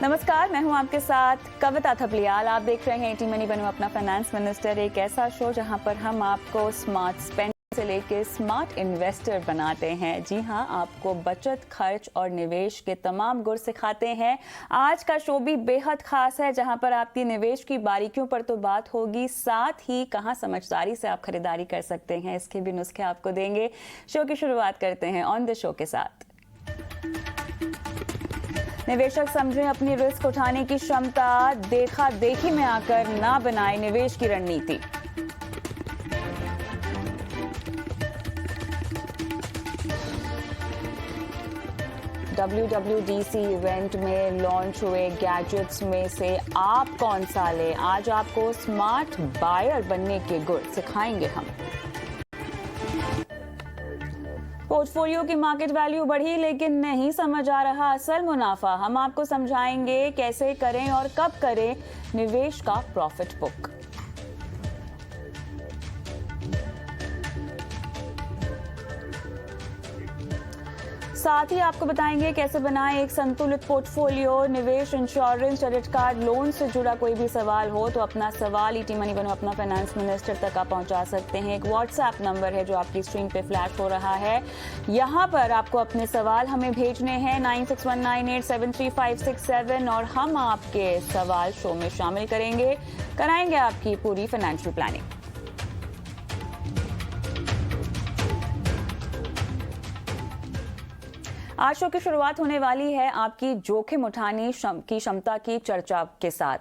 नमस्कार, मैं हूं आपके साथ कविता थपलियाल। आप देख रहे हैं टी मनी बनूं अपना फाइनेंस मिनिस्टर, एक ऐसा शो जहां पर हम आपको स्मार्ट स्पेंड से लेके स्मार्ट इन्वेस्टर बनाते हैं। जी हां, आपको बचत, खर्च और निवेश के तमाम गुर सिखाते हैं। आज का शो भी बेहद खास है, जहां पर आपकी निवेश की बारीकियों पर तो बात होगी, साथ ही कहां समझदारी से आप खरीदारी कर सकते हैं, इसके भी नुस्खे आपको देंगे। शो की शुरुआत करते हैं ऑन द शो के साथ। निवेशक समझें अपनी रिस्क उठाने की क्षमता, देखा देखी में आकर ना बनाए निवेश की रणनीति। WWDC इवेंट में लॉन्च हुए गैजेट्स में से आप कौन सा लें? आज आपको स्मार्ट बायर बनने के गुर सिखाएंगे हम। पोर्टफोलियो की मार्केट वैल्यू बढ़ी लेकिन नहीं समझ आ रहा असल मुनाफा। हम आपको समझाएंगे कैसे करें और कब करें निवेश का प्रॉफिट बुक। साथ ही आपको बताएंगे कैसे बनाएं एक संतुलित पोर्टफोलियो। निवेश, इंश्योरेंस, क्रेडिट कार्ड, लोन से जुड़ा कोई भी सवाल हो तो अपना सवाल ईटी मनी बनो अपना फाइनेंस मिनिस्टर तक आप पहुंचा सकते हैं। एक व्हाट्सएप नंबर है जो आपकी स्क्रीन पे फ्लैश हो रहा है, यहां पर आपको अपने सवाल हमें भेजने हैं 9619873567 और हम आपके सवाल शो में शामिल करेंगे, कराएंगे आपकी पूरी फाइनेंशियल प्लानिंग। आज शो की शुरुआत होने वाली है आपकी जोखिम उठाने की क्षमता की चर्चा के साथ।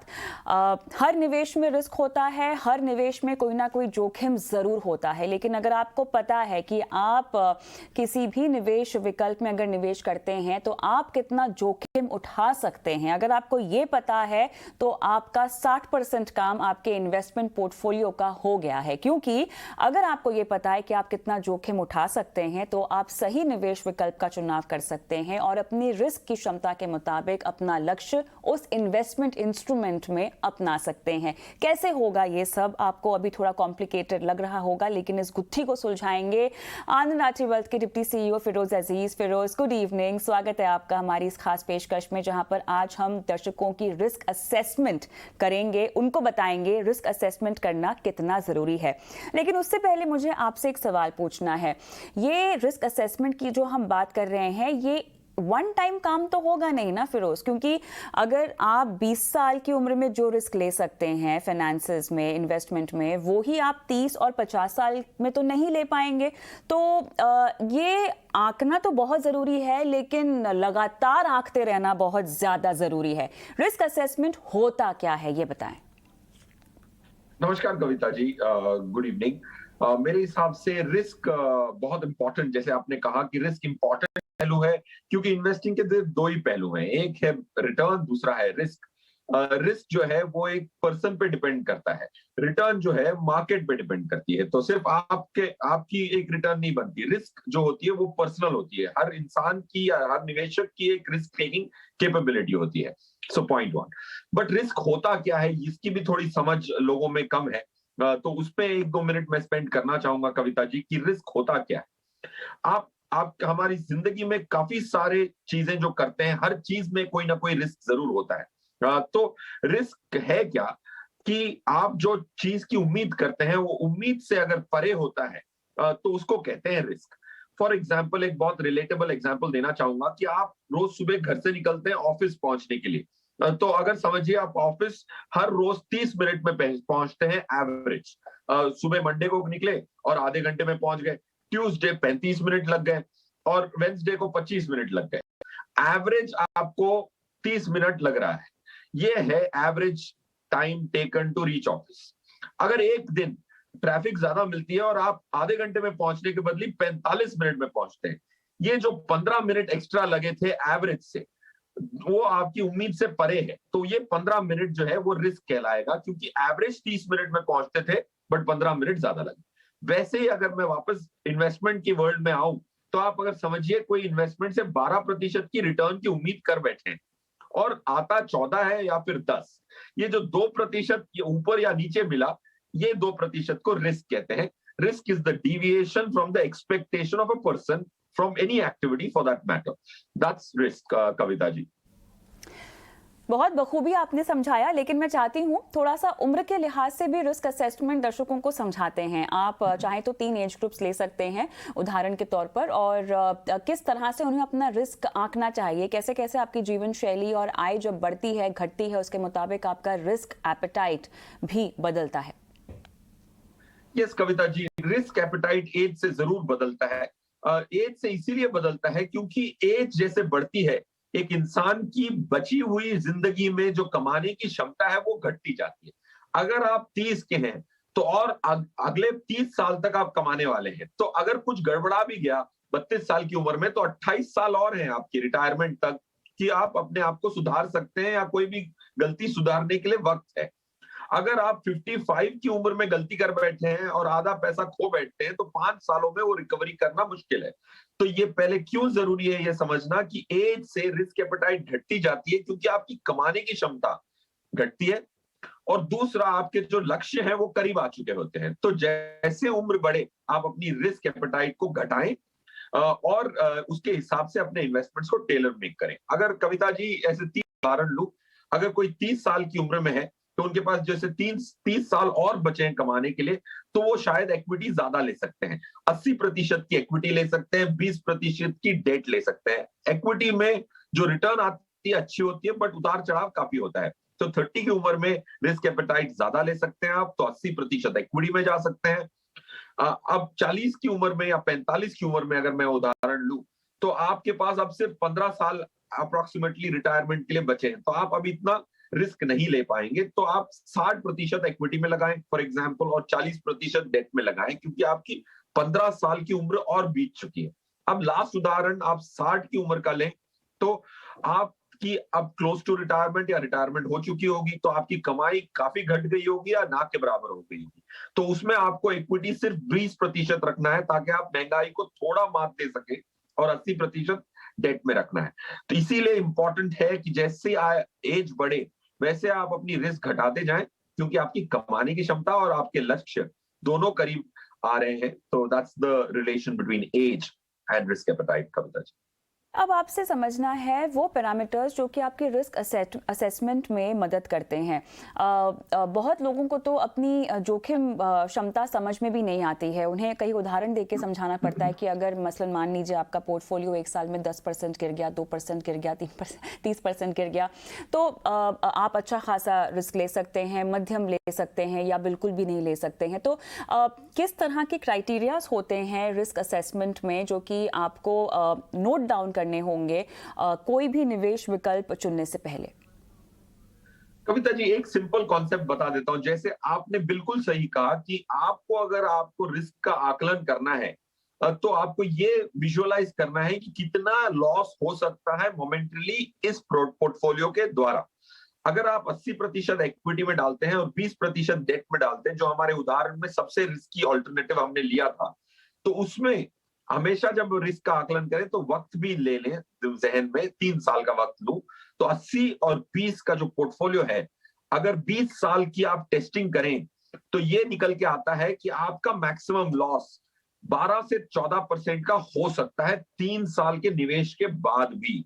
हर निवेश में रिस्क होता है, हर निवेश में कोई ना कोई जोखिम जरूर होता है, लेकिन अगर आपको पता है कि आप किसी भी निवेश विकल्प में अगर निवेश करते हैं तो आप कितना जोखिम उठा सकते हैं, अगर आपको ये पता है तो आपका 60% काम आपके इन्वेस्टमेंट पोर्टफोलियो का हो गया है। क्योंकि अगर आपको ये पता है कि आप कितना जोखिम उठा सकते हैं तो आप सही निवेश विकल्प का चुनाव कर सकते हैं और अपनी रिस्क की क्षमता के मुताबिक अपना लक्ष्य उस इन्वेस्टमेंट इंस्ट्रूमेंट में अपना सकते हैं। कैसे होगा ये सब आपको अभी थोड़ा कॉम्प्लिकेटेड लग रहा होगा, लेकिन इस गुत्थी को सुलझाएंगे आनंद राठी वेल्थ के डिप्टी सीईओ फिरोज अजीज। फिरोज, गुड इवनिंग, स्वागत है आपका हमारी इस खास पेशकश में, जहां पर आज हम दर्शकों की रिस्क असेसमेंट करेंगे, उनको बताएंगे रिस्क असेसमेंट करना कितना जरूरी है। लेकिन उससे पहले मुझे आपसे एक सवाल पूछना है। ये रिस्क असेसमेंट की जो हम बात कर रहे हैं, ये वन टाइम काम तो होगा नहीं ना फिरोज? क्योंकि अगर आप 20 साल की उम्र में जो रिस्क ले सकते हैं फाइनेंसेस में, इन्वेस्टमेंट में, वो ही आप 30 और 50 साल में तो नहीं ले पाएंगे। तो ये आंकना तो बहुत जरूरी है, लेकिन लगातार आंकते रहना बहुत ज्यादा जरूरी है। रिस्क असेसमेंट होता क्या है, ये बताएं। नमस्कार कविता जी, गुड इवनिंग। मेरे हिसाब से रिस्क बहुत इंपॉर्टेंट, जैसे आपने कहा कि रिस्क इंपॉर्टेंट पहलू है, क्योंकि इन्वेस्टिंग के दो ही पहलू हैं, एक है रिटर्न, दूसरा है रिस्क। रिस्क जो है वो एक पर्सन पे डिपेंड करता है, रिटर्न जो है मार्केट पे डिपेंड करती है। तो सिर्फ आपकी एक रिटर्न नहीं बनती, रिस्क जो होती है वो पर्सनल होती है। हर इंसान की या हर निवेशक की एक रिस्क टेकिंग कैपेबिलिटी होती है। So point one. But risk होता क्या है, इसकी भी थोड़ी समझ लोगों में कम है, तो उस पे 1-2 मिनट में स्पेंड करना चाहूंगा कविता जी, कि रिस्क होता क्या है। आप हमारी जिंदगी में काफी सारे चीजें जो करते हैं, हर चीज में कोई ना कोई रिस्क जरूर होता है। तो रिस्क है क्या कि आप जो चीज की उम्मीद करते हैं वो उम्मीद से अगर परे होता है, तो उसको कहते हैं रिस्क। फॉर एग्जाम्पल, एक बहुत रिलेटेबल एग्जाम्पल देना चाहूंगा कि आप रोज सुबह घर से निकलते हैं ऑफिस पहुंचने के लिए। तो अगर समझिए आप ऑफिस हर रोज 30 मिनट में पहुंचते हैं एवरेज। सुबह मंडे को निकले और आधे घंटे में पहुंच गए, ट्यूसडे 35 मिनट लग गए और वेंसडे को 25 मिनट लग गए। एवरेज आपको 30 मिनट लग रहा है, ये है average time taken to reach office. अगर एक दिन ट्रैफिक ज्यादा मिलती है और आप आधे घंटे में पहुंचने के बदले 45 मिनट में पहुंचते हैं, ये जो 15 मिनट एक्स्ट्रा लगे थे एवरेज से, वो आपकी उम्मीद से परे है। तो ये 15 मिनट जो है वो रिस्क कहलाएगा, क्योंकि एवरेज 30 मिनट में पहुंचते थे बट 15 मिनट ज्यादा लगे। वैसे ही अगर मैं वापस इन्वेस्टमेंट की वर्ल्ड में आऊं, तो आप अगर समझिए कोई इन्वेस्टमेंट से 12% की रिटर्न की उम्मीद कर बैठे हैं और आता 14 है या फिर 10, ये जो 2% ऊपर या नीचे मिला, ये 2% को रिस्क कहते हैं। Risk is the deviation from the expectation of a person from any activity for that matter. That's risk, Kavita ji. बहुत बखूबी आपने समझाया, लेकिन मैं चाहती हूँ थोड़ा सा उम्र के लिहाज से भी रिस्क असेसमेंट दर्शकों को समझाते हैं आप। चाहे तो 3 एज ग्रुप्स ले सकते हैं उदाहरण के तौर पर, और किस तरह से उन्हें अपना रिस्क आंकना चाहिए, कैसे कैसे आपकी जीवन शैली और आय जब बढ़ती है घटती है उसके मुताबिक आपका रिस्क एपेटाइट भी बदलता है। Yes Kavita ji, risk appetite as से जरूर बदलता है। एज से इसीलिए बदलता है क्योंकि एज जैसे बढ़ती है, एक इंसान की बची हुई जिंदगी में जो कमाने की क्षमता है वो घटती जाती है। अगर आप 30 के हैं तो और अगले 30 साल तक आप कमाने वाले हैं, तो अगर कुछ गड़बड़ा भी गया 32 साल की उम्र में, तो 28 साल और हैं आपकी रिटायरमेंट तक कि आप अपने आप को सुधार सकते हैं, या कोई भी गलती सुधारने के लिए वक्त है। अगर आप 55 की उम्र में गलती कर बैठे हैं और आधा पैसा खो बैठते हैं, तो 5 सालों में वो रिकवरी करना मुश्किल है। तो ये पहले क्यों जरूरी है ये समझना कि एज से रिस्क एपेटाइट घटती जाती है, क्योंकि आपकी कमाने की क्षमता घटती है, और दूसरा आपके जो लक्ष्य हैं वो करीब आ चुके होते हैं। तो जैसे उम्र बढ़े आप अपनी रिस्क एपेटाइट को घटाएं, और उसके हिसाब से अपने इन्वेस्टमेंट्स को टेलर मेक करें। अगर कविता जी ऐसे 3 उदाहरण लूं, अगर कोई 30 साल की उम्र में है तो उनके पास जैसे 30 साल और बचे हैं कमाने के लिए, तो वो शायद इक्विटी ज्यादा ले सकते हैं। 80% की इक्विटी ले सकते हैं, 20% की डेट ले सकते हैं। इक्विटी में जो रिटर्न आती है अच्छी होती है, बट उतार चढ़ाव काफी होता है। तो 30 की उम्र में रिस्क एपेटाइट ज्यादा ले सकते हैं आप, तो 80% इक्विटी में जा सकते हैं। अब 40 की उम्र में या 45 की उम्र में अगर मैं उदाहरण लूं, तो आपके पास अब सिर्फ 15 साल अप्रोक्सीमेटली रिटायरमेंट के लिए बचे हैं, तो आप अभी इतना रिस्क नहीं ले पाएंगे। तो आप 60% इक्विटी में लगाएं फॉर एग्जांपल, और 40% डेट में लगाएं, क्योंकि आपकी 15 साल की उम्र और बीत चुकी है। अब लास्ट उदाहरण आप 60 की उम्र का लें, तो आपकी अब क्लोज टू रिटायरमेंट या रिटायरमेंट हो चुकी होगी, तो आपकी कमाई काफी घट गई होगी या ना के बराबर हो गई होगी। तो उसमें आपको इक्विटी सिर्फ 20% रखना है, ताकि आप महंगाई को थोड़ा मात दे सके, और 80% डेट में रखना है। तो इसीलिए इंपॉर्टेंट है कि जैसे एज बढ़े वैसे आप अपनी रिस्क घटाते जाएं, क्योंकि आपकी कमाने की क्षमता और आपके लक्ष्य दोनों करीब आ रहे हैं। तो that's the relation between age and risk appetite, Kavita ji. अब आपसे समझना है वो पैरामीटर्स जो कि आपके रिस्क असेसमेंट में मदद करते हैं। बहुत लोगों को तो अपनी जोखिम क्षमता समझ में भी नहीं आती है। उन्हें कई उदाहरण देके समझाना पड़ता है कि अगर मसलन मान लीजिए आपका पोर्टफोलियो 1 साल में 10% गिर गया, 2% गिर गया, 30% गिर गया, तो आप अच्छा खासा रिस्क ले सकते हैं, मध्यम ले सकते हैं, या बिल्कुल भी नहीं ले सकते हैं। तो किस तरह के क्राइटेरियाज होते हैं रिस्क असेसमेंट में जो कि आपको नोट डाउन करने होंगे कोई भी निवेश विकल्प चुनने से पहले? कविता जी, एक सिंपल कॉन्सेप्ट बता देता हूं। जैसे आपने बिल्कुल सही कहा कि आपको अगर आपको रिस्क का आकलन करना है, तो आपको ये विजुअलाइज करना है कि कितना लॉस हो सकता है मोमेंटली इस पोर्टफोलियो के द्वारा। अगर आप 80% इक्विटी में डालते हैं और 20% डेट में डालते हैं, जो हमारे उदाहरण में सबसे रिस्की ऑल्टरनेटिव हमने लिया था, तो उसमें हमेशा जब रिस्क का आकलन करें तो वक्त भी ले लें, जहन में 3 साल का वक्त लूं, तो 80 और 20 का जो पोर्टफोलियो है, अगर 20 साल की आप टेस्टिंग करें, तो ये निकल के आता है कि आपका मैक्सिमम लॉस 12 से 14% का हो सकता है 3 साल के निवेश के बाद भी।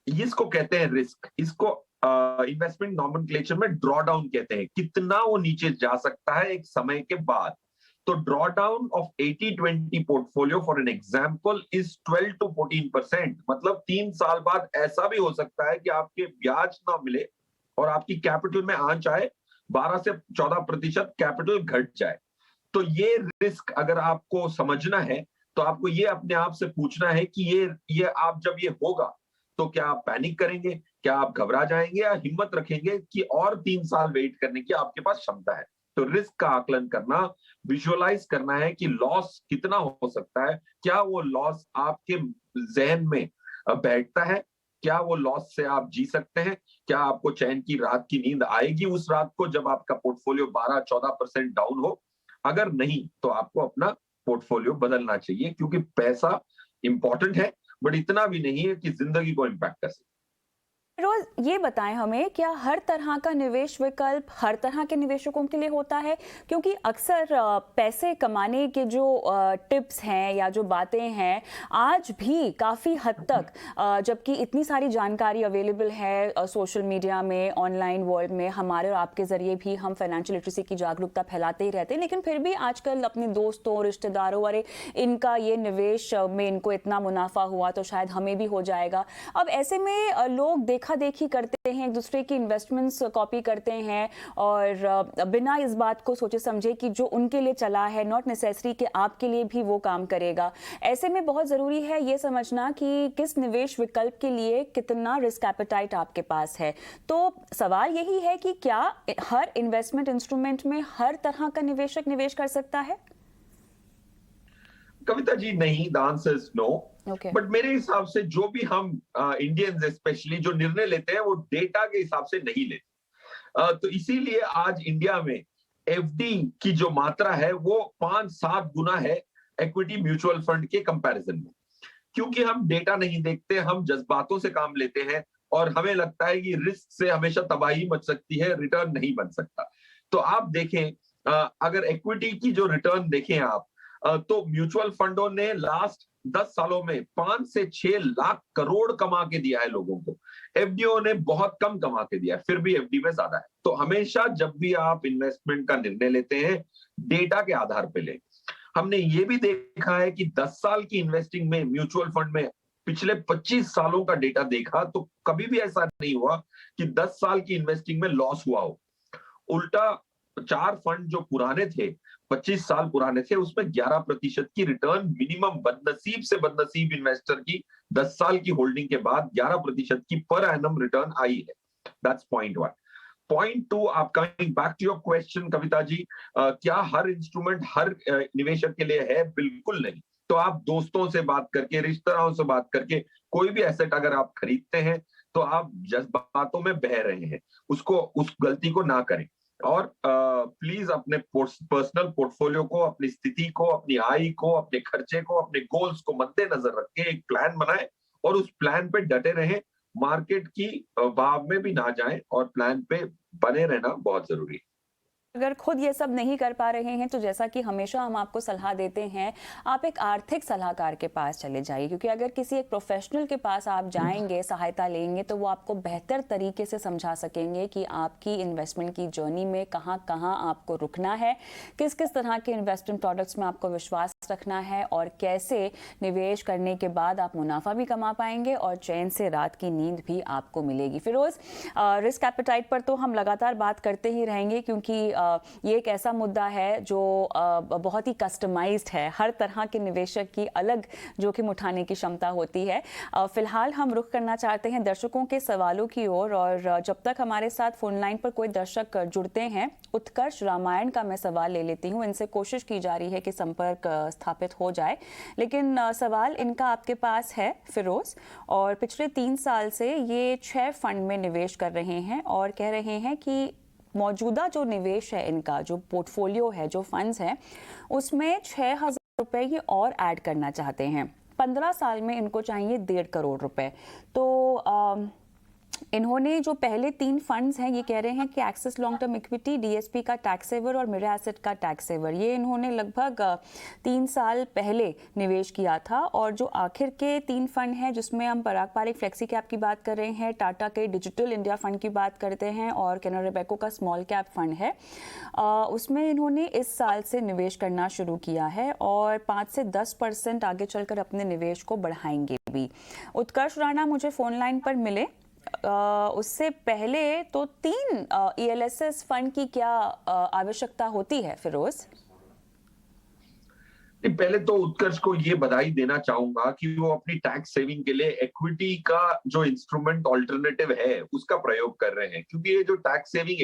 इसको कहते हैं रिस्क। इसको इन्वेस्टमेंट नॉमेनक्लेचर में ड्रॉ डाउन कहते हैं, कितना वो नीचे जा सकता है एक समय के बाद। तो draw down of 80-20 portfolio for an example is 12 to 14%। मतलब 3 साल बाद ऐसा भी हो सकता है कि आपके ब्याज ना मिले और आपकी कैपिटल में आंच आए, 12 से 14% कैपिटल घट जाए। तो ये रिस्क अगर आपको समझना है, तो आपको ये अपने आप से पूछना है कि ये आप जब ये होगा, तो क्या आप पैनिक करेंगे, क्या आप घबरा जाएंगे, या हिम्मत रखेंगे कि और 3 साल वेट करने की आपके पास क्षमता है। तो रिस्क का आकलन करना, विजुअलाइज करना है कि लॉस कितना हो सकता है, क्या वो लॉस आपके जहन में बैठता है, क्या वो लॉस से आप जी सकते हैं, क्या आपको चैन की रात की नींद आएगी उस रात को जब आपका पोर्टफोलियो 12-14% डाउन हो। अगर नहीं, तो आपको अपना पोर्टफोलियो बदलना चाहिए, क्योंकि पैसा इंपॉर्टेंट है, बट इतना भी नहीं है कि जिंदगी को इंपैक्ट कर सके। रोज ये बताएं हमें, क्या हर तरह का निवेश विकल्प हर तरह के निवेशकों के लिए होता है? क्योंकि अक्सर पैसे कमाने के जो टिप्स हैं या जो बातें हैं, आज भी काफ़ी हद तक जबकि इतनी सारी जानकारी अवेलेबल है सोशल मीडिया में, ऑनलाइन वर्ल्ड में, हमारे और आपके ज़रिए भी हम फाइनेंशियल लिटरेसी की जागरूकता फैलाते ही रहते हैं, लेकिन फिर भी आजकल अपने दोस्तों, रिश्तेदारों, अरे इनका ये निवेश में इनको इतना मुनाफा हुआ तो शायद हमें भी हो जाएगा। अब ऐसे में लोग देखा देखी करते हैं, एक दूसरे की इन्वेस्टमेंट्स कॉपी करते हैं और बिना इस बात को सोचे समझे कि जो उनके लिए चला है नॉट नेसेसरी कि आपके लिए भी वो काम करेगा। ऐसे में बहुत ज़रूरी है ये समझना कि किस निवेश विकल्प के लिए कितना रिस्क एपेटाइट आपके पास है। तो सवाल यही है कि क्या हर इन्वेस्टमेंट इंस्ट्रूमेंट में हर तरह का निवेशक निवेश कर सकता है? कविता जी, नहीं, the answer is no. Okay. But मेरे हिसाब से जो भी हम इंडियंस स्पेशली जो निर्णय लेते हैं वो डेटा के हिसाब से नहीं लेते। तो इसीलिए आज इंडिया में एफडी की जो मात्रा है वो 5-7 गुना है इक्विटी म्यूचुअल फंड के कंपैरिजन में। क्योंकि हम डेटा नहीं देखते, हम जज्बातों से काम लेते हैं और हमें लगता है कि रिस्क से हमेशा तबाही मच सकती है, रिटर्न नहीं बन सकता। तो आप देखें, अगर इक्विटी की जो रिटर्न देखें आप, तो म्यूचुअल फंडों ने लास्ट 10 सालों में 5 से 6 लाख करोड़ कमा के दिया है लोगों को। एफडीओ ने बहुत कम कमा के दिया है, फिर भी एफडी में ज्यादा है। तो हमेशा जब भी आप इन्वेस्टमेंट का निर्णय लेते हैं, डेटा के आधार पर लें। हमने ये भी देखा है कि 10 साल की इन्वेस्टिंग में म्यूचुअल फंड में पिछले 25 सालों का डेटा देखा तो कभी भी ऐसा नहीं हुआ कि 10 साल की इन्वेस्टिंग में लॉस हुआ हो। उल्टा 4 फंड जो पुराने थे, 25 साल पुराने थे, उसमें 11% की रिटर्न मिनिमम बदनसीब से बदनसीब इन्वेस्टर की 10 साल की होल्डिंग के बाद 11% की पर एनम रिटर्न आई है। That's point 1। पॉइंट 2, आप coming back to your question Kavita ji, क्या हर इंस्ट्रूमेंट हर निवेशक के लिए है? बिल्कुल नहीं। तो आप दोस्तों से बात करके, रिश्तेदारों से बात करके कोई भी एसेट अगर आप खरीदते हैं तो आप जज्बातों में बह रहे हैं, उस गलती को ना करें। और प्लीज अपने पर्सनल पोर्टफोलियो को, अपनी स्थिति को, अपनी आय को, अपने खर्चे को, अपने गोल्स को मद्देनजर रख के एक प्लान बनाएं और उस प्लान पे डटे रहें। मार्केट की वाव में भी ना जाएं और प्लान पे बने रहना बहुत जरूरी है। अगर खुद ये सब नहीं कर पा रहे हैं तो जैसा कि हमेशा हम आपको सलाह देते हैं, आप एक आर्थिक सलाहकार के पास चले जाइए, क्योंकि अगर किसी एक प्रोफेशनल के पास आप जाएंगे, सहायता लेंगे, तो वो आपको बेहतर तरीके से समझा सकेंगे कि आपकी इन्वेस्टमेंट की जर्नी में कहाँ कहाँ आपको रुकना है, किस किस तरह के इन्वेस्टमेंट प्रोडक्ट्स में आपको विश्वास रखना है और कैसे निवेश करने के बाद आप मुनाफा भी कमा पाएंगे और चैन से रात की नींद भी आपको मिलेगी। फिरोज, रिस्क एपेटाइट पर तो हम लगातार बात करते ही रहेंगे, क्योंकि ये एक ऐसा मुद्दा है जो बहुत ही कस्टमाइज्ड है। हर तरह के निवेशक की अलग जोखिम उठाने की क्षमता होती है। फिलहाल हम रुख करना चाहते हैं दर्शकों के सवालों की ओर, और जब तक हमारे साथ फोन लाइन पर कोई दर्शक जुड़ते हैं, उत्कर्ष रामायण का मैं सवाल ले लेती हूँ। इनसे कोशिश की जा रही है कि संपर्क स्थापित हो जाए, लेकिन सवाल इनका आपके पास है फिरोज, और पिछले 3 साल से ये 6 फंड में निवेश कर रहे हैं और कह रहे हैं कि मौजूदा जो निवेश है, इनका जो पोर्टफोलियो है, जो फंड्स हैं, उसमें 6,000 रुपए ये और ऐड करना चाहते हैं। 15 साल में इनको चाहिए 1.5 करोड़ रुपए। तो इन्होंने जो पहले 3 फंड्स हैं, ये कह रहे हैं कि axis long term equity, DSP का टैक्स सेवर और मिरा एसेट का टैक्स सेवर, ये इन्होंने लगभग 3 साल पहले निवेश किया था। और जो आखिर के 3 फंड हैं, जिसमें हम पराग पारिक फ्लेक्सी कैप की बात कर रहे हैं, टाटा के डिजिटल इंडिया फंड की बात करते हैं और कैनरा रोबेको का स्मॉल कैप फंड है, उसमें इन्होंने इस साल से निवेश करना शुरू किया है और 5 से 10% आगे चलकर अपने निवेश को बढ़ाएंगे भी। उत्कर्ष राणा मुझे फोन लाइन पर मिले। उससे पहले तो 3 ELSS फंड की क्या आवश्यकता होती है फिरोज? पहले तो उत्कर्ष को ये बधाई देना चाहूंगा कि वो अपनी टैक्स सेविंग के लिए इक्विटी का जो इंस्ट्रूमेंट ऑल्टरनेटिव है उसका प्रयोग कर रहे हैं, क्योंकि ये जो टैक्स सेविंग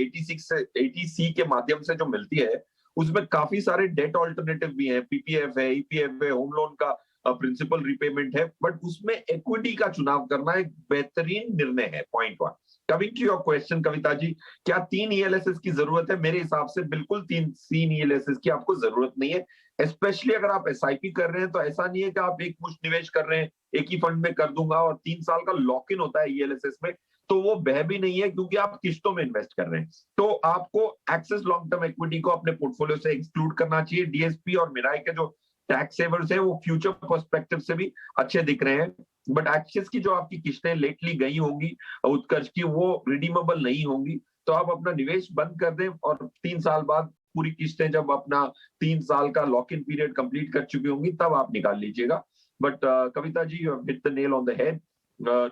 80C के माध्यम से जो मिलती है उसमें काफी सारे डेट ऑल्टरनेटिव भी हैं, पीपीएफ है, ईपीएफ है, होम लोन का प्रिंसिपल रिपेमेंट है, बट उसमें इक्विटी का चुनाव करना एक बेहतरीन निर्णय है। Point 1। Coming to your question Kavita ji, क्या 3 ELSS की जरूरत है? मेरे हिसाब से बिल्कुल 3 ELSS की आपको जरूरत नहीं है। स्पेशली अगर आप SIP कर रहे हैं तो ऐसा नहीं है कि आप एक मुश्त निवेश कर रहे हैं, एक ही फंड में कर दूंगा और 3 साल का लॉक इन होता है ELSS में। तो वो बह भी नहीं है क्योंकि आप किश्तों में इन्वेस्ट कर रहे हैं। तो आपको एक्सिस लॉन्ग टर्म इक्विटी को अपने पोर्टफोलियो से एक्सक्लूड करना चाहिए। डीएसपी और मिराई के जो टैक्स सेवर्स है वो फ्यूचर पर्सपेक्टिव से भी अच्छे दिख रहे हैं, बट एक्सिस की जो आपकी किस्तें लेटली गई होंगी उत्कर्ष की, वो रिडीमेबल नहीं होंगी। तो आप अपना निवेश बंद कर दें और 3 साल बाद पूरी किस्तें जब अपना 3 साल का लॉक इन पीरियड कंप्लीट कर चुकी होंगी तब आप निकाल लीजिएगा। But Kavita ji, you have hit the nail on the head.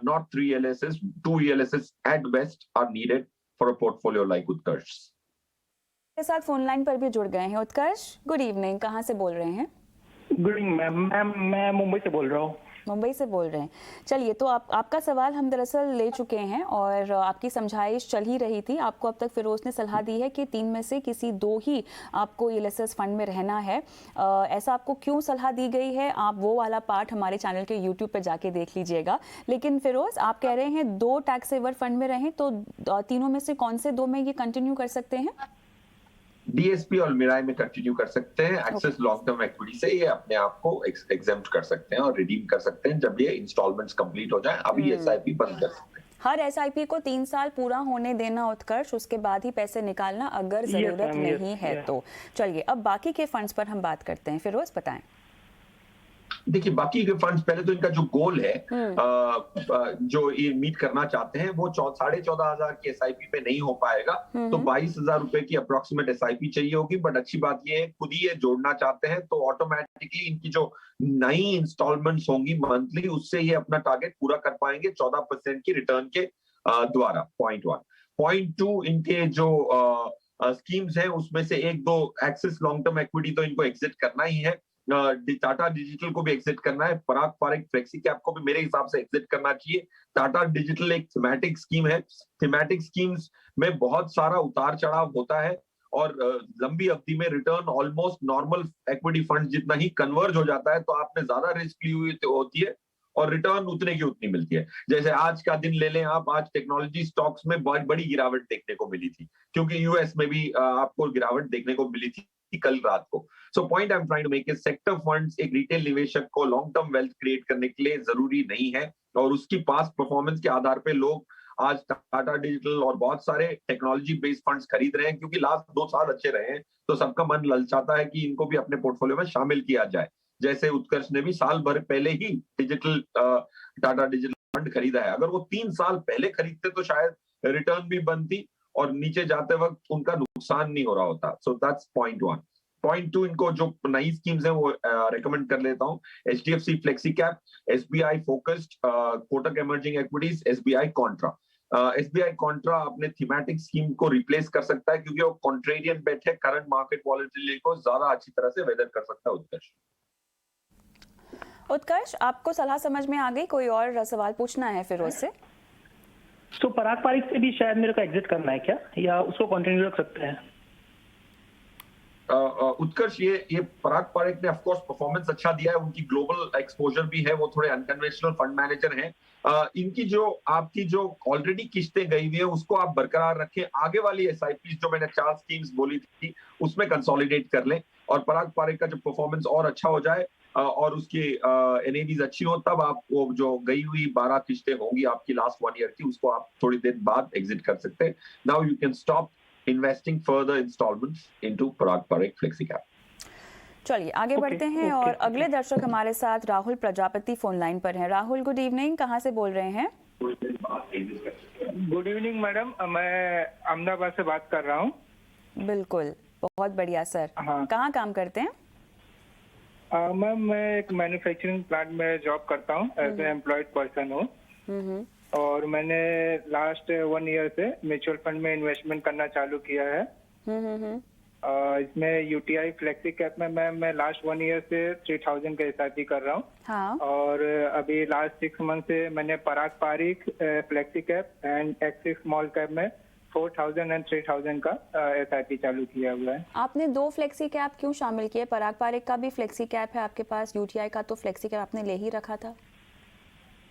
Not 3 ELSs, 2 ELSs at best are needed for a portfolio like Utkarsh. के साथ फोन लाइन पर भी जुड़ गए हैं उत्कर्ष। गुड इवनिंग, कहाँ से बोल रहे हैं? गुड इवनिंग मैम, मैं मुंबई से बोल रहा हूँ। मुंबई से बोल रहे हैं। चलिए, तो आपका सवाल हम दरअसल ले चुके हैं और आपकी समझाइश चल ही रही थी। आपको अब तक फिरोज ने सलाह दी है कि 3 में से किसी 2 ही आपको ELSS फंड में रहना है। ऐसा आपको क्यों सलाह दी गई है, आप वो वाला पार्ट हमारे चैनल के यूट्यूब पे जाके देख लीजिएगा। लेकिन फिरोज, आप कह रहे हैं 2 टैक्स सेवर फंड में रहें, तो तीनों में से कौन से 2 में ये कंटिन्यू कर सकते हैं? डीएसपी और मिराई में कंटिन्यू कर सकते हैं। एक्सेस लॉन्ग टर्म इक्विटी से ये अपने आप को एग्जेम्प्ट कर सकते हैं और रिडीम कर सकते हैं जब ये इंस्टॉलमेंट्स कंप्लीट हो जाए। अभी एसआईपी बंद कर सकते हैं। हर एसआईपी को 3 साल पूरा होने देना उत्कर्ष, उसके बाद ही पैसे निकालना अगर जरूरत नहीं है तो। चलिए, अब बाकी के फंड्स पर हम बात करते हैं। फिरोज, बताएं। देखिए, बाकी के फंड्स, पहले तो इनका जो गोल है जो ये मीट करना चाहते हैं वो 14,500 की एसआईपी पे नहीं हो पाएगा, तो 22,000 रुपए की अप्रोक्सीमेट एसआईपी चाहिए होगी। बट अच्छी बात ये है, खुद ही ये जोड़ना चाहते हैं तो ऑटोमेटिकली इनकी जो नई इंस्टॉलमेंट्स होंगी मंथली, उससे ये अपना टारगेट पूरा कर पाएंगे 14% की रिटर्न के द्वारा। पॉइंट 1। पॉइंट 2, इनके जो स्कीम्स हैं उसमें से 1-2 एक्सिस लॉन्ग टर्म इक्विटी तो इनको एग्जिट करना ही है। टाटा डिजिटल को भी एग्जिट करना है। पराग पारिक फ्लेक्सी कैप को भी मेरे हिसाब से एग्जिट करना चाहिए। टाटा डिजिटल एक थीमेटिक स्कीम है। थीमेटिक स्कीम्स में बहुत सारा उतार चढ़ाव होता है और लंबी अवधि में return almost normal equity fund जितना ही कन्वर्ज हो जाता है, तो आपने ज्यादा रिस्क ली हुई होती है और रिटर्न उतने की उतनी मिलती है। जैसे आज का दिन ले लें आप, आज टेक्नोलॉजी स्टॉक्स में बहुत बड़ी गिरावट देखने को मिली थी क्योंकि यूएस में भी आपको गिरावट देखने को मिली थी कल रात को। So point I am trying to make is, sector funds एक रिटेल निवेशक को लॉन्ग टर्म वेल्थ क्रिएट करने के लिए जरूरी नहीं है और उसकी पास्ट परफॉर्मेंस के आधार पे लोग आज टाटा डिजिटल और बहुत सारे टेक्नोलॉजी बेस्ड फंड्स खरीद रहे हैं क्योंकि लास्ट 2 साल अच्छे रहे हैं, तो सबका मन ललचाता है कि इनको भी अपने पोर्टफोलियो में शामिल किया जाए। जैसे उत्कर्ष ने भी साल भर पहले ही डिजिटल टाटा डिजिटल फंड खरीदा है। अगर वो 3 साल पहले खरीदते तो शायद रिटर्न भी बनती और नीचे जाते वक्त उनका नुकसान नहीं हो रहा होता। So that's point 1। पॉइंट 2, इनको जो नई स्कीम्स हैं वो रेकमेंड कर लेता हूँ। HDFC flexi cap, SBI focused, Kotak emerging equities, SBI Contra. SBI Contra अपने थीमेटिक स्कीम को रिप्लेस कर सकता है क्योंकि वो कॉन्ट्रेरियन बेट है, करंट मार्केट वॉलेटिलिटी को ज्यादा अच्छी तरह से वेदर कर सकता है। उत्कर्ष, आपको सलाह समझ में आ गई? कोई और सवाल पूछना है फिरोज से? तो पराग पारिक से भी शायद मेरे को एग्जिट करना है क्या, या उसको कंटिन्यू रख सकते हैं? उत्कर्ष, ये पराग पारिक ने ऑफ कोर्स परफॉर्मेंस अच्छा दिया है, उनकी ग्लोबल एक्सपोजर भी है, वो थोड़े अनकन्वेंशनल फंड मैनेजर हैं। इनकी जो आपकी जो ऑलरेडी किस्तें गई हुई है उसको आप बरकरार रखें। आगे वाली एसआईपी जो मैंने 4 स्कीम्स बोली थी उसमें कंसोलिडेट कर लें और पराग पारिक का जो परफॉर्मेंस और अच्छा हो जाए और उसकी एनएवीज अच्छी हो, तब आप वो जो गई हुई 12 किस्तें होंगी आपकी लास्ट 1 ईयर की, उसको आप थोड़ी देर बाद एग्जिट कर सकते हैं। Now you can stop investing further installments into Parag Parikh flexi cap. चलिए, आगे बढ़ते हैं और अगले दर्शक हमारे साथ राहुल प्रजापति फोन लाइन पर हैं। राहुल, गुड इवनिंग, कहाँ से बोल रहे हैं? गुड इवनिंग मैडम, मैं अहमदाबाद से बात कर रहा हूँ। बिल्कुल, बहुत बढ़िया सर। हाँ। कहाँ काम करते हैं? मैम, मैं एक मैन्युफैक्चरिंग प्लांट में जॉब करता हूँ, एज ए एम्प्लॉयड पर्सन हूँ और मैंने लास्ट 1 ईयर से म्यूचुअल फंड में इन्वेस्टमेंट करना चालू किया है। इसमें यूटीआई फ्लेक्सी कैप में मैं लास्ट 1 ईयर से 3,000 का एसआईपी कर रहा हूँ। हाँ। और अभी लास्ट 6 मंथ से मैंने Parag Parikh flexi cap and Axis small cap में 4,000 एंड 3,000 का एसआईपी चालू किया हुआ है। आपने 2 फ्लेक्सी कैप क्यों शामिल किए? पराग पारिक का भी फ्लेक्सी कैप है आपके पास, यूटीआई का तो फ्लेक्सी कैप आपने ले ही रखा था।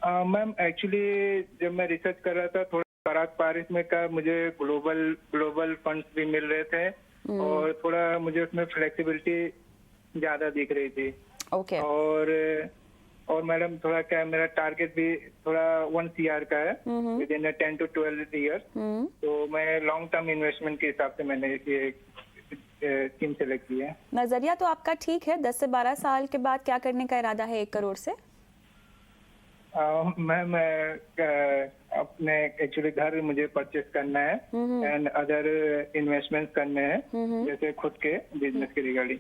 मैम, एक्चुअली जब मैं रिसर्च कर रहा था, थोड़ा पराग पारिक में का मुझे ग्लोबल फंड्स भी मिल रहे थे और थोड़ा मुझे उसमें फ्लेक्सिबिलिटी ज्यादा दिख रही थी। ओके। और और मैडम थोड़ा क्या है, मेरा टारगेट भी थोड़ा 1 CR का है विद इन 10 to 12 ईयर्स। तो मैं लॉन्ग टर्म इन्वेस्टमेंट के हिसाब से मैंने ये स्कीम सेलेक्ट की है। नजरिया तो आपका ठीक है। 10 से 12 साल के बाद क्या करने का इरादा है 1 करोड़ से? मैं अपने एक्चुअली घर मुझे परचेस करना है एंड अदर इन्वेस्टमेंट करने हैं, जैसे खुद के बिजनेस के रिगार्डिंग।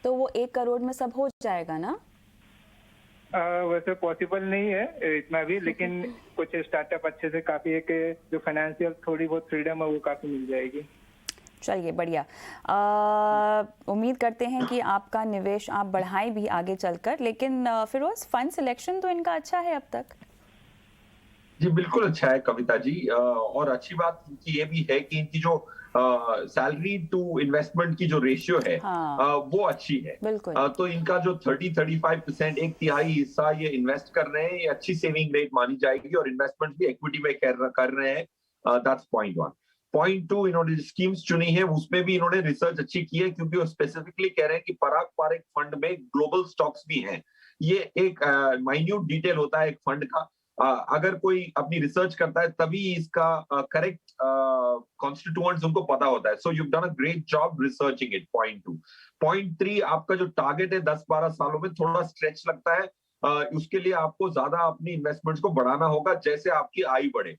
तो वो 1 करोड़ में सब हो जाएगा ना? वैसे पॉसिबल नहीं है इतना भी, लेकिन कुछ स्टार्टअप अच्छे से काफी एक जो फाइनेंशियल थोड़ी बहुत फ्रीडम है वो काफी मिल जाएगी। चलिए बढ़िया। उम्मीद करते हैं कि आपका निवेश आप बढ़ाएं भी आगे चलकर। लेकिन फिरोज, फंड सिलेक्शन तो इनका अच्छा है अब तक? जी बिल्कुल अच्छा है कविता जी। और अच्छी बात इनकी ये भी है कि इनकी जो सैलरी टू इन्वेस्टमेंट की जो रेशियो है हाँ, वो अच्छी है। बिल्कुल। तो इनका जो 30-35% 1/3 हिस्सा ये इन्वेस्ट कर रहे हैं, ये अच्छी सेविंग रेट मानी जाएगी और इन्वेस्टमेंट भी इक्विटी में कर रहे हैं। That's point 1। पॉइंट 2, इन्होंने स्कीम्स चुनी है उसमें भी इन्होंने रिसर्च अच्छी की है, क्योंकि वो स्पेसिफिकली कह रहे हैं कि पराग पारिक फंड में ग्लोबल स्टॉक्स भी हैं। ये एक माइन्यूट डिटेल होता है एक फंड का। अगर कोई अपनी रिसर्च करता है तभी इसका करेक्ट कॉन्स्टिट्यूएंट्स उनको पता होता है। So you done a great job researching it. Point 2। Point 3, आपका जो टारगेट है 10-12 सालों में थोड़ा स्ट्रेच लगता है। उसके लिए आपको ज्यादा अपनी इन्वेस्टमेंट्स को बढ़ाना होगा जैसे आपकी आय बढ़े।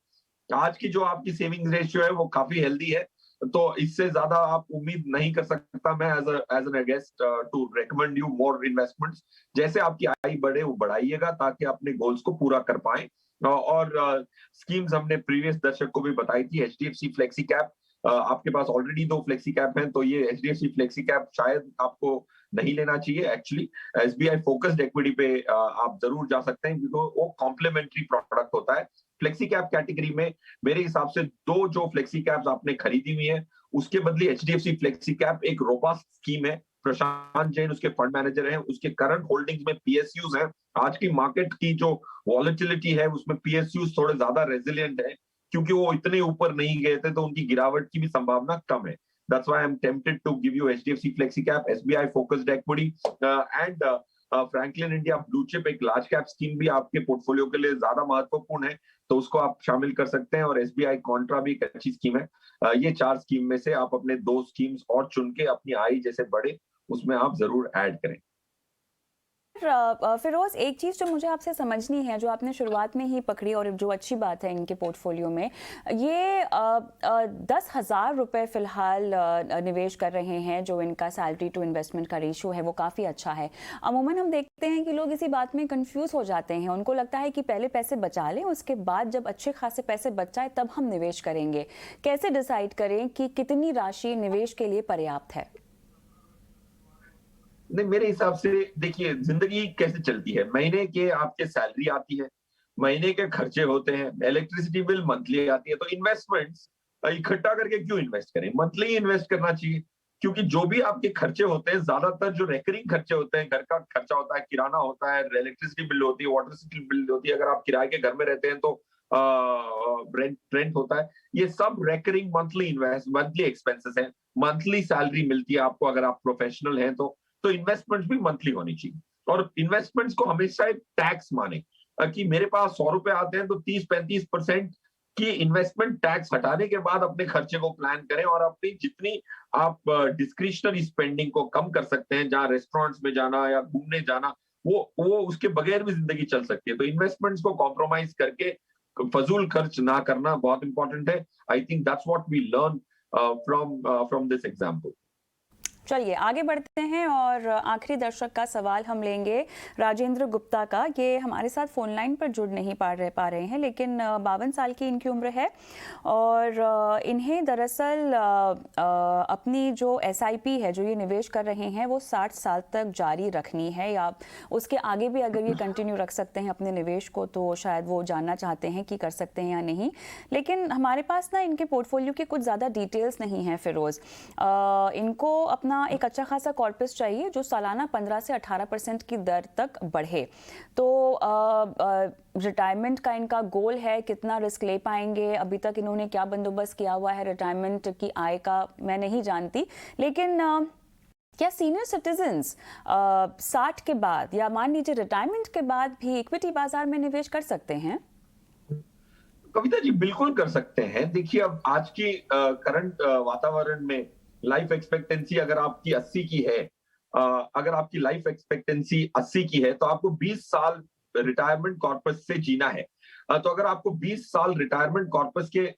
आज की जो आपकी सेविंग्स रेशियो है वो काफी हेल्दी है, तो इससे ज्यादा आप उम्मीद नहीं कर सकता मैं as an guest to recommend you more investments. जैसे आपकी आय बढ़े वो बढ़ाइएगा ताकि अपने गोल्स को पूरा कर पाए। और स्कीम्स हमने प्रीवियस दर्शक को भी बताई थी। एचडीएफसी फ्लेक्सी कैप, आपके पास ऑलरेडी 2 फ्लेक्सी कैप हैं, तो ये एचडीएफसी फ्लेक्सी कैप शायद आपको नहीं लेना चाहिए। एक्चुअली एसबीआई फोकस्ड इक्विटी पे आप जरूर जा सकते हैं, क्योंकि वो कॉम्प्लीमेंट्री प्रोडक्ट होता है। फ्लेक्सी कैप कैटेगरी में मेरे हिसाब से 2 जो फ्लेक्सी कैप्स आपने खरीदी हुई है उसके बदले एचडीएफसी फ्लेक्सी कैप एक रोबस्ट स्कीम है। प्रशांत जैन उसके फंड मैनेजर हैं, उसके करंट होल्डिंग्स में पीएसयूज हैं। आज की मार्केट की जो वॉलेटिलिटी है उसमें पीएसयूज थोड़े ज्यादा रेजिलिएंट है, क्योंकि वो इतने ऊपर नहीं गए थे, तो उनकी गिरावट की भी संभावना कम है। That's why I'm tempted to give you HDFC FlexiCap, SBI focused equity, and Franklin India blue chip एक लार्ज कैप स्कीम भी आपके पोर्टफोलियो के लिए ज्यादा महत्वपूर्ण है, तो उसको आप शामिल कर सकते हैं। और एसबीआई कॉन्ट्रा भी एक अच्छी स्कीम है। ये 4 स्कीम में से आप अपने 2 स्कीम्स और चुन के अपनी आय जैसे बढ़े उसमें आप जरूर ऐड करें। फिरोज, एक चीज़ जो मुझे आपसे समझनी है, जो आपने शुरुआत में ही पकड़ी और जो अच्छी बात है इनके पोर्टफोलियो में, ये 10,000 रुपये फिलहाल निवेश कर रहे हैं। जो इनका सैलरी टू इन्वेस्टमेंट का रेशियो है वो काफ़ी अच्छा है। अमूमन हम देखते हैं कि लोग इसी बात में कंफ्यूज हो जाते हैं। उनको लगता है कि पहले पैसे बचा लें, उसके बाद जब अच्छे खासे पैसे बच जाए तब हम निवेश करेंगे। कैसे डिसाइड करें कि कितनी राशि निवेश के लिए पर्याप्त है? नहीं, मेरे हिसाब से देखिए, जिंदगी कैसे चलती है, महीने के आपके सैलरी आती है, महीने के खर्चे होते हैं, इलेक्ट्रिसिटी बिल मंथली आती है, तो इन्वेस्टमेंट्स इकट्ठा करके क्यों इन्वेस्ट करें? मंथली इन्वेस्ट करना चाहिए, क्योंकि जो भी आपके खर्चे होते हैं, ज्यादातर जो रेकरिंग खर्चे होते हैं, घर का खर्चा होता है, किराना होता है, इलेक्ट्रिसिटी बिल होती है, वाटर बिल होती है, अगर आप किराए के घर में रहते हैं तो रेंट होता है, ये सब रेकरिंग मंथली एक्सपेंसेस हैं। मंथली सैलरी मिलती है आपको अगर आप प्रोफेशनल हैं तो इन्वेस्टमेंट्स भी मंथली होनी चाहिए। और इन्वेस्टमेंट्स को हमेशा एक टैक्स माने कि मेरे पास 100 रुपए आते हैं तो 30-35% की इन्वेस्टमेंट टैक्स हटाने के बाद अपने खर्चे को प्लान करें, और अपनी जितनी आप डिस्क्रिशनरी स्पेंडिंग को कम कर सकते हैं, जहां रेस्टोरेंट्स में जाना या घूमने जाना, वो उसके बगैर भी जिंदगी चल सकती है। तो इन्वेस्टमेंट्स को कॉम्प्रोमाइज करके फजूल खर्च ना करना बहुत इंपॉर्टेंट है। I think that's what we learn from this example. चलिए आगे बढ़ते हैं और आखिरी दर्शक का सवाल हम लेंगे राजेंद्र गुप्ता का। ये हमारे साथ फोन लाइन पर जुड़ नहीं पा रहे हैं, लेकिन 52 साल की इनकी उम्र है और इन्हें दरअसल अपनी जो एसआईपी है, जो ये निवेश कर रहे हैं, वो 60 साल तक जारी रखनी है, या उसके आगे भी अगर ये कंटिन्यू रख सकते हैं अपने निवेश को, तो शायद वो जानना चाहते हैं कि कर सकते हैं या नहीं। लेकिन हमारे पास ना इनके पोर्टफोलियो की कुछ ज़्यादा डिटेल्स नहीं हैं फिरोज़। इनको अपना एक अच्छा खासा कॉर्पस चाहिए जो सालाना 15 से 18% की दर तक बढ़े। तो रिटायरमेंट का इनका गोल है, कितना रिस्क ले पाएंगे, अभी तक इन्होंने क्या बंदोबस्त किया हुआ है रिटायरमेंट की आय का, मैं नहीं जानती। लेकिन क्या सीनियर सिटीजन्स 60 के बाद या मान लीजिए रिटायरमेंट के बाद भी इक्विटी बाजार में निवेश कर सकते हैं? कविता जी बिल्कुल कर सकते हैं। देखिए, अब आज की करंट वातावरण में लाइफ एक्सपेक्टेंसी अगर आपकी 80 की है, अगर आपकी लाइफ एक्सपेक्टेंसी 80 की है तो आपको 20 साल रिटायरमेंट कॉर्पस से जीना है। तो अगर आपको 20 साल रिटायरमेंट कॉर्पस के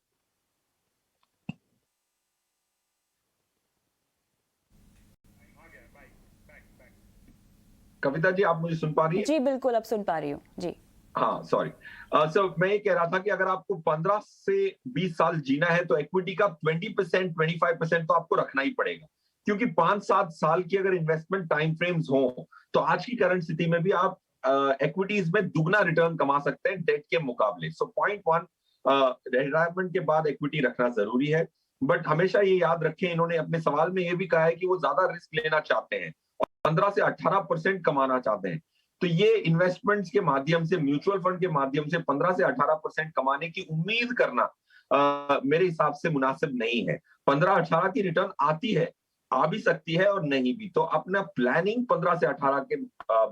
कविता जी, आप मुझे सुन पा रही है? जी बिल्कुल, अब सुन पा रही हूँ जी। हाँ, सॉरी। सर, मैं ये कह रहा था कि अगर आपको 15 से 20 साल जीना है तो इक्विटी का 20%, 25% तो आपको रखना ही पड़ेगा, क्योंकि 5-7 साल की अगर इन्वेस्टमेंट टाइम फ्रेम्स हो तो आज की करंट स्थिति में भी आप इक्विटीज में दुगना रिटर्न कमा सकते हैं डेट के मुकाबले। सो पॉइंट 1, रिटायरमेंट के बाद इक्विटी रखना जरूरी है, बट हमेशा ये याद रखें, इन्होंने अपने सवाल में ये भी कहा है कि वो ज्यादा रिस्क लेना चाहते हैं और 15 से 18% कमाना चाहते हैं। तो ये इन्वेस्टमेंट्स के माध्यम से, म्यूचुअल फंड के माध्यम से 15 से 18% कमाने की उम्मीद करना मेरे हिसाब से मुनासिब नहीं है। 15-18 की रिटर्न आती है, आ भी सकती है और नहीं भी, तो अपना प्लानिंग 15 से 18 के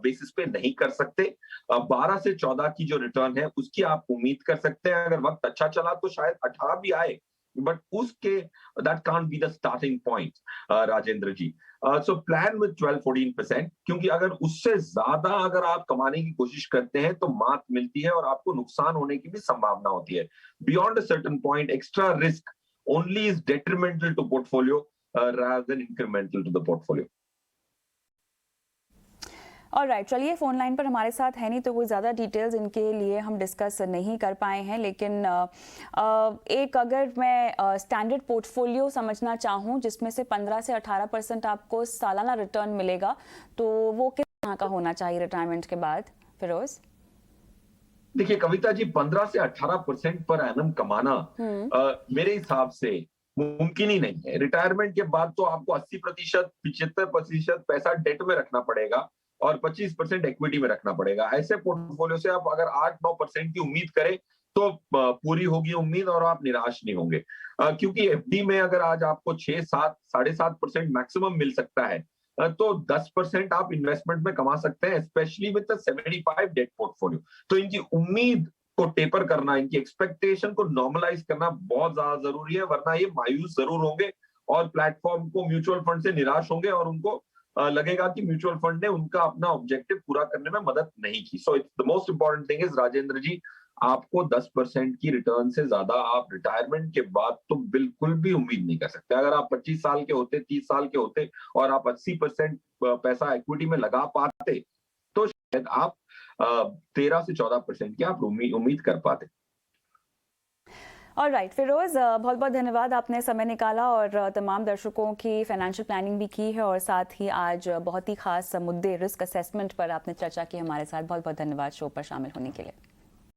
बेसिस पे नहीं कर सकते। 12 से 14 की जो रिटर्न है उसकी आप उम्मीद कर सकते हैं। अगर वक्त अच्छा चला तो शायद 18 भी आए, बट उसके that can't be the starting point, Rajendra ji. So plan with 12-14%, क्योंकि अगर उससे ज्यादा अगर आप कमाने की कोशिश करते हैं तो मात मिलती है और आपको नुकसान होने की भी संभावना होती है। Beyond a certain point, extra risk only is detrimental to portfolio rather than incremental to the portfolio. Alright, चलिए फोन लाइन पर हमारे साथ है नहीं तो कोई ज़्यादा डिटेल्स इनके लिए हम डिस्कस नहीं कर पाए हैं, लेकिन एक अगर मैं स्टैंडर्ड पोर्टफोलियो समझना चाहूँ जिसमें से 15 से 18% आपको सालाना रिटर्न मिलेगा, तो वो किस तरह का होना चाहिए रिटायरमेंट के बाद, फिरोज? देखिए कविता जी, 15 से 18% पर एनम कमाना मेरे हिसाब से मुमकिन ही नहीं है। रिटायरमेंट के बाद तो आपको 80%, 75% पैसा डेट में रखना पड़ेगा और 25% इक्विटी में रखना पड़ेगा। ऐसे पोर्टफोलियो से आप अगर 8-9% की उम्मीद करें तो पूरी होगी उम्मीद और आप निराश नहीं होंगे, क्योंकि एफडी में अगर आज आपको 6-7, 7.5% मैक्सिमम मिल सकता है, तो 10% आप इन्वेस्टमेंट में कमा सकते हैं, स्पेशली विद 75 डेट पोर्टफोलियो। तो इनकी उम्मीद को टेपर करना, इनकी एक्सपेक्टेशन को नॉर्मलाइज करना बहुत ज्यादा जरूरी है, वरना ये मायूस जरूर होंगे और प्लेटफॉर्म को म्यूचुअल फंड से निराश होंगे और उनको लगेगा कि म्यूचुअल फंड ने उनका अपना ऑब्जेक्टिव पूरा करने में मदद नहीं की। So it's the most important thing is, Rajendra ji, आपको 10% की रिटर्न से ज्यादा आप रिटायरमेंट के बाद तो बिल्कुल भी उम्मीद नहीं कर सकते। अगर आप 25 साल के होते, 30 साल के होते और आप 80% पैसा इक्विटी में लगा पाते तो शायद आप 13 से 14% की आप उम्मीद कर पाते। ऑलराइट फिरोज, बहुत बहुत धन्यवाद, आपने समय निकाला और तमाम दर्शकों की फाइनेंशियल प्लानिंग भी की है और साथ ही आज बहुत ही खास मुद्दे रिस्क असेसमेंट पर आपने चर्चा की हमारे साथ। बहुत बहुत धन्यवाद शो पर शामिल होने के लिए।